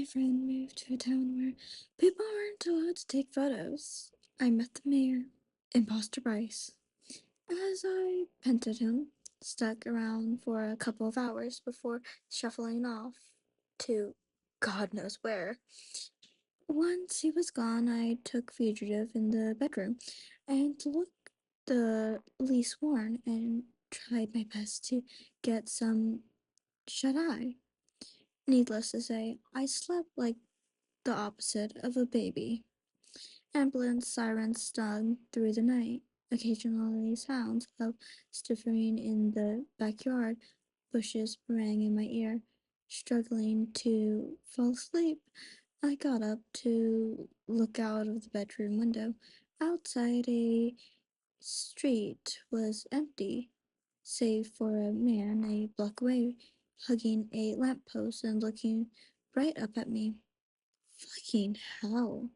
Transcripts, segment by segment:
my friend moved to a town where people aren't allowed to take photos. I met the mayor, Imposter Bryce. As I pented him, stuck around for a couple of hours before shuffling off to God knows where. Once he was gone, I took fugitive in the bedroom and looked the least worn and tried my best to get some shut eye. Needless to say, I slept like the opposite of a baby. Ambulance sirens stung through the night. Occasionally sounds of sniffing in the backyard bushes rang in my ear. Struggling to fall asleep, I got up to look out of the bedroom window. Outside, a street was empty, save for a man a block away, hugging a lamppost and looking right up at me. Fucking hell.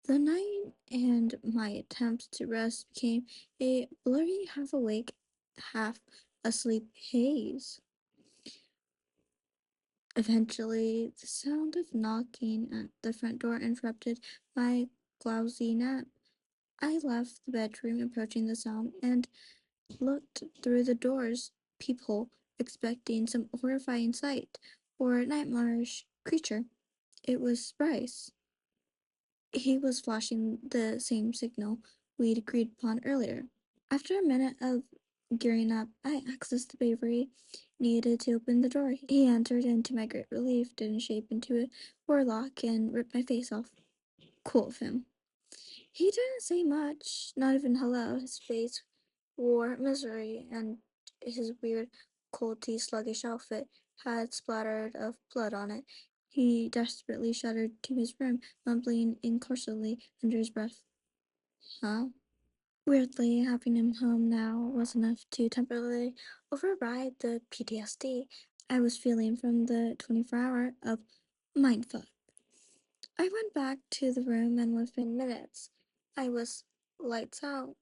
The night and my attempts to rest became a blurry, half awake, half asleep haze. Eventually, the sound of knocking at the front door interrupted my drowsy nap. I left the bedroom approaching the sound and looked through the door's peephole, expecting some horrifying sight or nightmarish creature. It was Bryce. He was flashing the same signal we'd agreed upon earlier. After a minute of gearing up, I accessed the bravery needed to open the door. He entered, and to my great relief, didn't shape into a warlock and rip my face off. Cool of him. He didn't say much, not even hello. His face wore misery, and his weird, colty, sluggish outfit had splattered of blood on it. He desperately shuddered to his room, mumbling incautiously under his breath. Huh? Weirdly, having him home now was enough to temporarily override the PTSD I was feeling from the 24-hour of mindfuck. I went back to the room, and within minutes, I was lights out.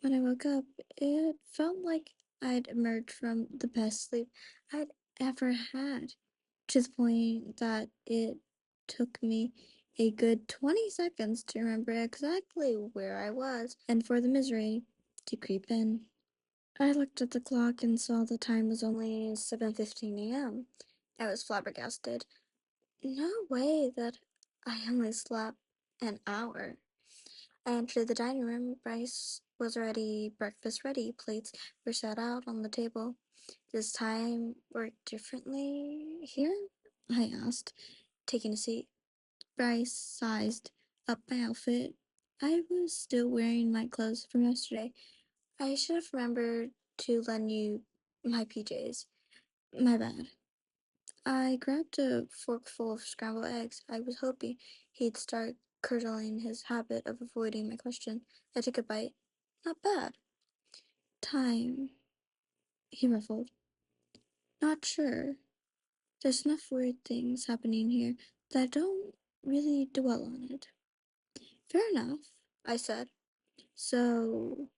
When I woke up, it felt like I'd emerged from the best sleep I'd ever had, to the point that it took me a good 20 seconds to remember exactly where I was and for the misery to creep in. I looked at the clock and saw the time was only 7:15 a.m. I was flabbergasted. No way that I only slept an hour. I entered the dining room. Bryce was already breakfast ready. Plates were set out on the table. Does time work differently here? I asked, taking a seat. Bryce sized up my outfit. I was still wearing my clothes from yesterday. I should have remembered to lend you my PJs. My bad. I grabbed a forkful of scrambled eggs. I was hoping he'd start curdling his habit of avoiding my question. I took a bite. Not bad. Time, he ruffled. Not sure. There's enough weird things happening here that I don't really dwell on it. Fair enough, I said. So,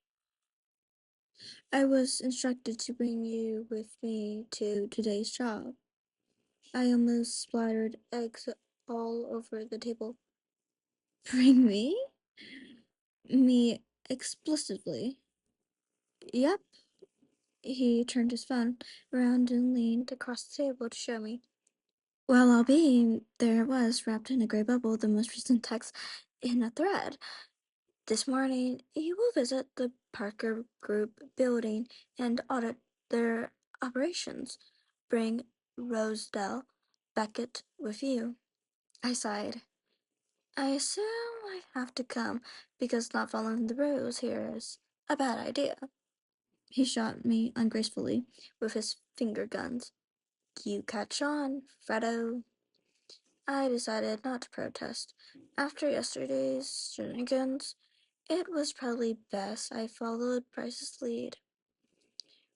I was instructed to bring you with me to today's job. I almost splattered eggs all over the table. Bring me? Me explicitly. Yep. He turned his phone around and leaned across the table to show me. Well, I'll be. There it was, wrapped in a gray bubble, the most recent text in a thread. This morning, you will visit the Parker Group building and audit their operations. Bring Rosedale Beckett with you. I sighed. I assume I have to come because not following the rules here is a bad idea. He shot me ungracefully with his finger guns. You catch on, Freddo. I decided not to protest. After yesterday's shenanigans, it was probably best I followed Bryce's lead.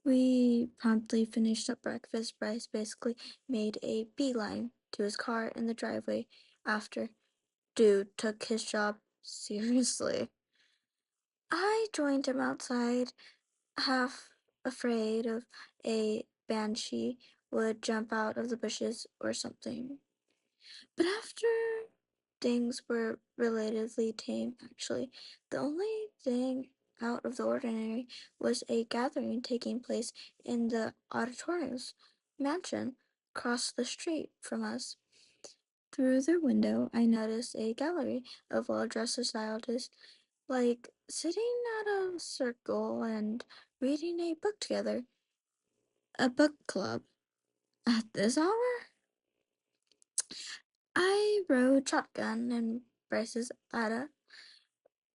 We promptly finished up breakfast. Bryce basically made a beeline to his car in the driveway after. Dude took his job seriously. I joined him outside, half afraid of a banshee would jump out of the bushes or something. But after things were relatively tame, actually, the only thing out of the ordinary was a gathering taking place in the auditorium's mansion across the street from us. Through the window, I noticed a gallery of well-dressed societies, like sitting at a circle and reading a book together. A book club. At this hour? I rode shotgun in Bryce's Ada.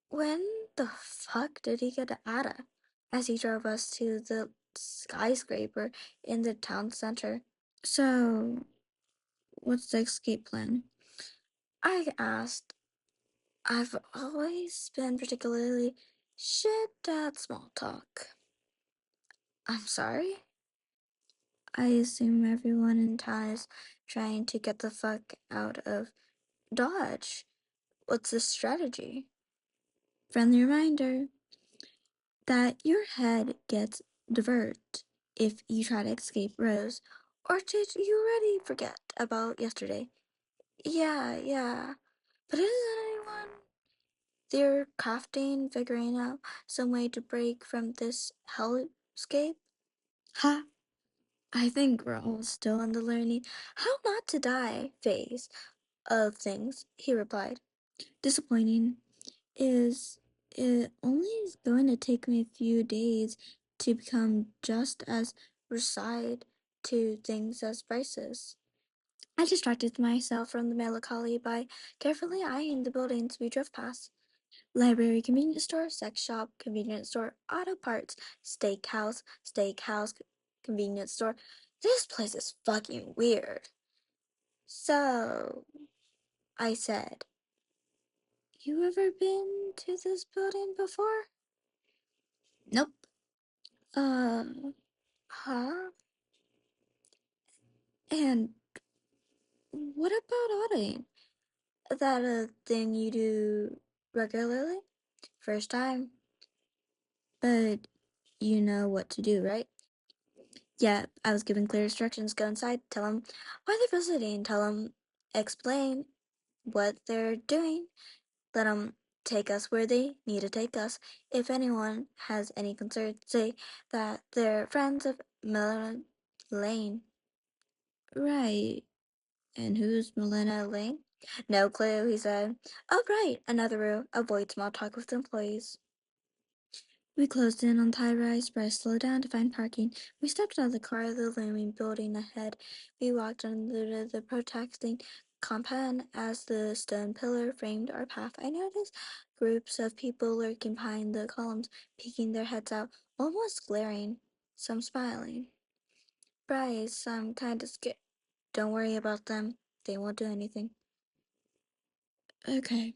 When the fuck did he get to Ada? As he drove us to the skyscraper in the town center. So, what's the escape plan? I asked. I've always been particularly shit at small talk. I'm sorry? I assume everyone in town is trying to get the fuck out of Dodge. What's the strategy? Friendly reminder that your head gets diverted if you try to escape Rose. Or did you already forget about yesterday? Yeah. But isn't anyone there crafting, figuring out some way to break from this hellscape? Ha! I think we're all still in the learning how not to die phase of things, he replied. Disappointing. Is it only is going to take me a few days to become just as resigned to things as Bryce's. I distracted myself from the melancholy by carefully eyeing the buildings we drove past. Library, convenience store, sex shop, convenience store, auto parts, steakhouse, convenience store. This place is fucking weird. So, I said, you ever been to this building before? Nope. Uh, huh? And what about auditing? That a thing you do regularly? First time. But you know what to do, right? Yeah, I was given clear instructions. Go inside, tell them why they're visiting, tell them, explain what they're doing, let them take us where they need to take us. If anyone has any concerns, say that they're friends of Melanie Lane. Right. And who's Melina Lane? No clue, he said. Oh, right, another rule. Avoid small talk with employees. We closed in on the high-rise. Bryce slowed down to find parking. We stepped out of the car, the looming building ahead. We walked under the protecting compound as the stone pillar framed our path. I noticed groups of people lurking behind the columns, peeking their heads out, almost glaring, some smiling. Bryce, I'm kind of scared. Don't worry about them. They won't do anything. Okay.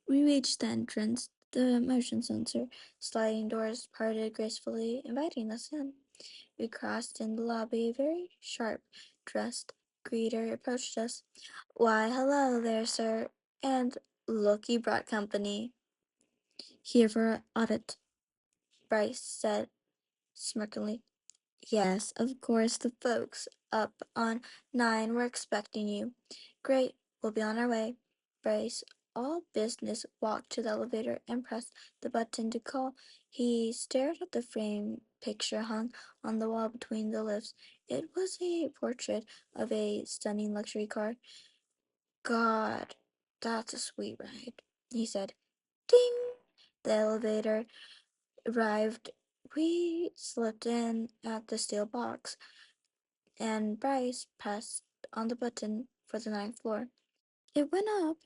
We reached the entrance. The motion sensor sliding doors parted gracefully, inviting us in. We crossed in the lobby. A very sharp-dressed greeter approached us. Why, hello there, sir. And look, you brought company. Here for an audit, Bryce said smirkingly. Yes, of course, the folks up on 9 were expecting you. Great, we'll be on our way. Bryce, all business, walked to the elevator and pressed the button to call. He stared at the framed picture hung on the wall between the lifts. It was a portrait of a stunning luxury car. God, that's a sweet ride, he said. Ding! The elevator arrived. We slipped in at the steel box, and Bryce pressed on the button for the ninth floor. It went up.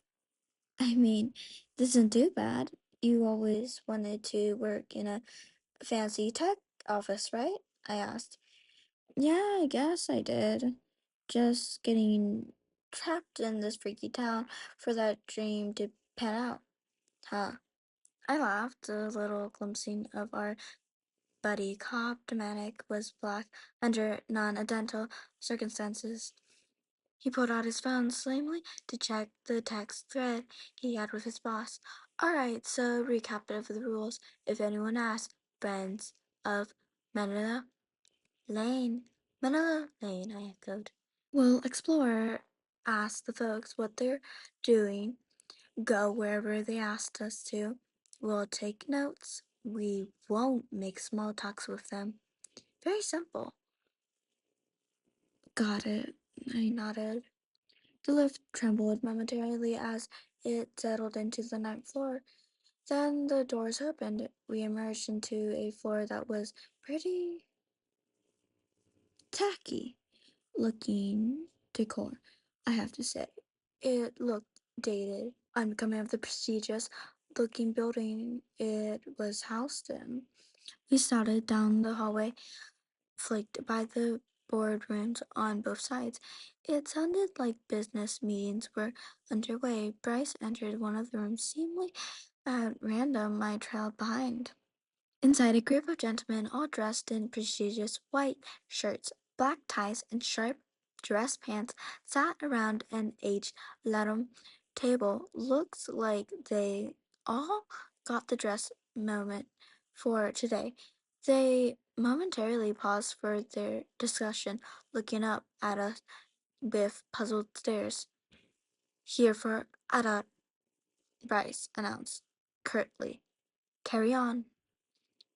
I mean, this isn't too bad. You always wanted to work in a fancy tech office, right? I asked. Yeah, I guess I did. Just getting trapped in this freaky town for that dream to pan out. Huh. I laughed, a little glimpsing of our buddy cop. Dominic was black under non-identical circumstances. He pulled out his phone slamily to check the text thread he had with his boss. Alright, so recap of the rules. If anyone asks, friends of Manila Lane. Manila Lane, I echoed. We'll explore ask the folks what they're doing, go wherever they asked us to. We'll take notes. We won't make small talks with them. Very simple. Got it. I nodded. The lift trembled momentarily as it settled into the ninth floor. Then the doors opened. We emerged into a floor that was pretty tacky looking decor, I have to say. It looked dated, unbecoming of the prestigious looking building it was housed in. We started down the hallway, flanked by the boardrooms on both sides. It sounded like business meetings were underway. Bryce entered one of the rooms seemingly at random. I trailed behind. Inside, a group of gentlemen, all dressed in prestigious white shirts, black ties, and sharp dress pants, sat around an age-laden table. Looks like they all got the dress moment for today. They momentarily paused for their discussion, looking up at us with puzzled stares. Here for Ada, Bryce announced curtly. Carry on.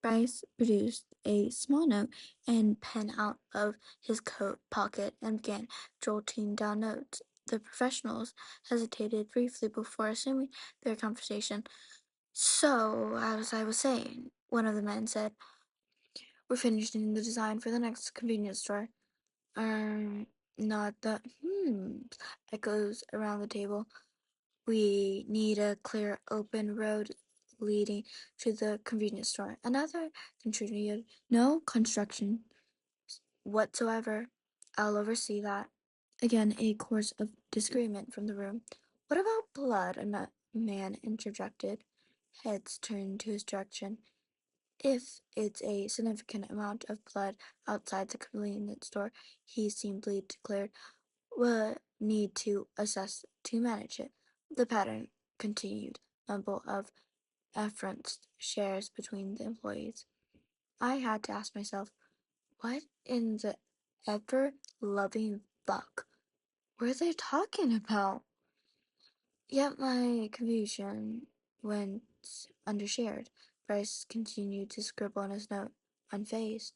Bryce produced a small note and pen out of his coat pocket and began jotting down notes. The professionals hesitated briefly before assuming their conversation. So, as I was saying, one of the men said, we're finishing the design for the next convenience store. Not the echoes around the table. We need a clear, open road leading to the convenience store. Another contributed, no construction whatsoever. I'll oversee that. Again, a chorus of disagreement from the room. What about blood? A man interjected. Heads turned to his direction. If it's a significant amount of blood outside the convenience store, he simply declared, we'll need to assess to manage it. The pattern continued. Mumble of affronts shares between the employees. I had to ask myself, what in the ever loving fuck were they talking about? Yet my confusion went undershared. Bryce continued to scribble on his note, unfazed.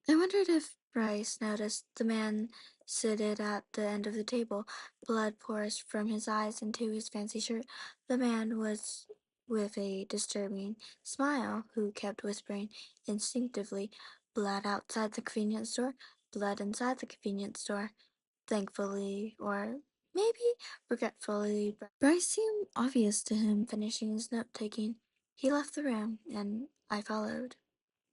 I wondered if Bryce noticed the man seated at the end of the table. Blood pours from his eyes into his fancy shirt. The man was with a disturbing smile who kept whispering instinctively, blood outside the convenience store, blood inside the convenience store. Thankfully, or maybe regretfully, Bryce seemed obvious to him finishing his note taking. He left the room, and I followed.